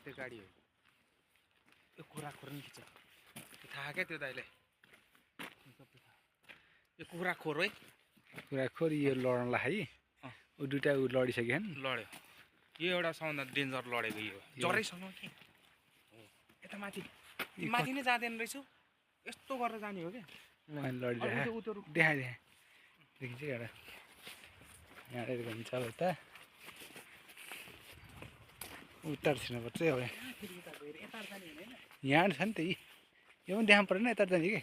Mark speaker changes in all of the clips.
Speaker 1: त्यो गाडी हो यो कुरा खोर्ने खिच्छ थाहा क्या त्यो दाइले यो कुखुरा खोर है
Speaker 2: कुरा खोरी यो लड्नला है ऊ दुईटा ऊ लडिसक्यो नि
Speaker 1: लड्यो यो एउटा सबभन्दा डेन्जर लडेको यो जरैसँग के यता माथि माथि नै जाँदैन रहेछु यस्तो गरेर जाने हो क्या
Speaker 2: लडिरहेको देखाइ देखिन्छ एउटा यहाँनिर हुन्छ अब यता उतार छिर्नुपर्छ अब यहाँ छ नि त यो पनि देखाउनु परेन यता जाने कि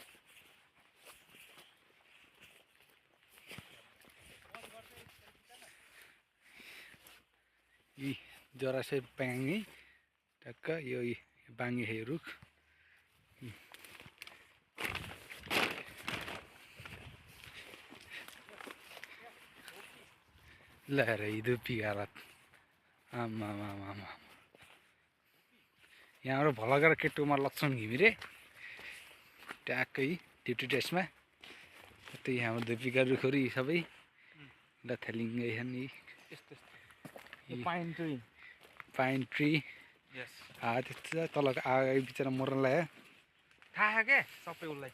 Speaker 2: यी जरासे बाङ्गी टक्क यो बाङ्गी है रुख ल हेर धुप्पी हालत आमा यहाँबाट भलगर केटुमा लक्ष्मण घिमिरे ट्याक्कै ड्युटी ड्रेसमा त्यो यहाँ धुप्पीका रुखहरू यी सबै लथालिङ्गै छन् यी पाइन ट्री त्यस्तो छ तल आगो बिचरा मर्न लाग्यो
Speaker 1: थाहा क्या सबै उसलाई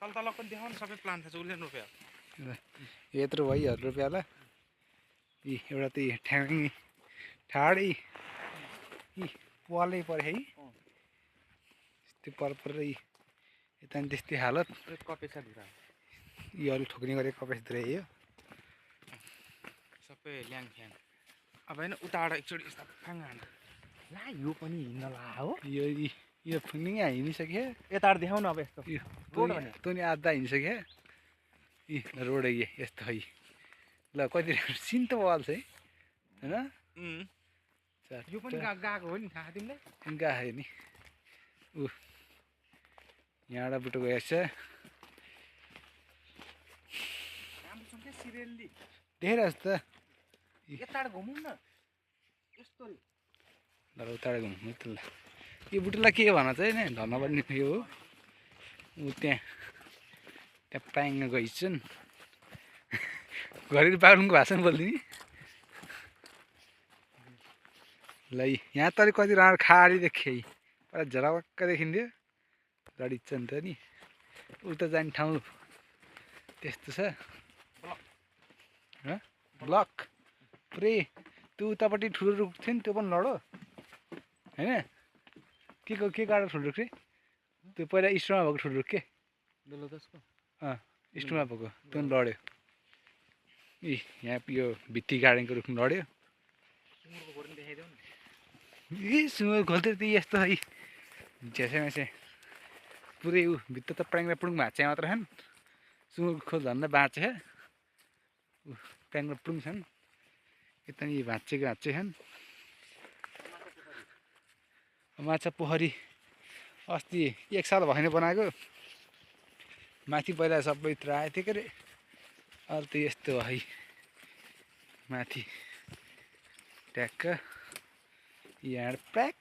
Speaker 1: तल पनि देखाउनु सबै प्लान थाहा छ उसले रोप्यो
Speaker 2: यत्रो भयो रुपियाँ होला यी एउटा त्यही ठ्याङ ठाडै यी पालै पऱ्यो है त्यस्तै पर यता नि त्यस्तै हालत
Speaker 1: कपेसा धुरा
Speaker 2: यो अलिक ठोक्ने गरेको कपेस धुरा यो
Speaker 1: सबै ल्याङ फ्याङ अब होइन उताबाट एकचोटि यस्ता फ्याङ हान ला यो पनि हिँड्न ला हो
Speaker 2: यो फुङ्गिङ हिँडिसक्यो
Speaker 1: यताबाट देखाउनु अब यस्तो
Speaker 2: तँ नि आधा हिँडिसक्यो यी रोड यस्तो है ल कति सिन त बल्छ है होइन
Speaker 1: यो पनि गएको हो नि थाहा तिमीलाई
Speaker 2: गएको नि ऊ यहाँबाट बुटो गएछ
Speaker 1: सिरियल्ली
Speaker 2: देखाइरहेको छ त
Speaker 1: यताबाट घुमौँ न यस्तो
Speaker 2: ल उताबाट घुम्नु त ल यो बुटोलाई के भन चाहिँ नि धन्यवाद नि यो हो ऊ त्यहाँ प्याङ गइछन् घरि बाग्लुङको भाषा बोलिदिने ल यहाँ त अलिक कति राम्रो खाडी देखेँ पहिला झराक्क देखिन्थ्यो लडिन्छ नि त नि उता जाने ठाउँ त्यस्तो छ ब्लक पुरै त्यो उतापट्टि ठुलो रुख थियो नि त्यो पनि लड्यो होइन के गाडो ठुलो रुख रे त्यो पहिला स्टोरमा भएको ठुलो रुख के स्टोरमा भएको त्यो पनि लड्यो यहाँ यो भित्ती गार्डनको रुख लड्यो सुँगुर खोल्थ्यो त्यही यस्तो है झ्यासे पुरै ऊ भित्र त प्राङ्रा पुडुङ भाँचे मात्र छन् सुँगुर खोल झन्डा बाँचे प्राङ्रा पुडुङ छन् यता नि भाँचेको छन् माछा पोखरी अस्ति 1 साल भएन बनाएको माथि पहिला सबैतिर आएको थियो के अरे अहिले त यस्तो है माथि ट्याक्क यहाँ प्याक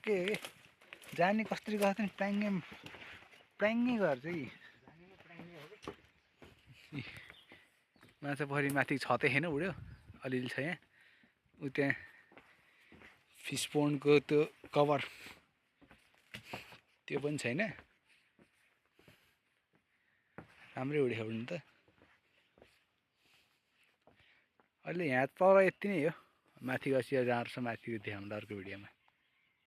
Speaker 2: जाने कसरी गर्छ नि प्राङ्गै गर्छ कि माछा पोखरी माथि छतै छैन उड्यो अलिअलि छ यहाँ उ त्यहाँ फिस पोन्डको त्यो कभर त्यो पनि छैन राम्रै उडेको उड्नु त अहिले यहाँ तल यति नै हो माथि गएपछि जहाँ छ माथि देखाउँदा अर्को भिडियोमा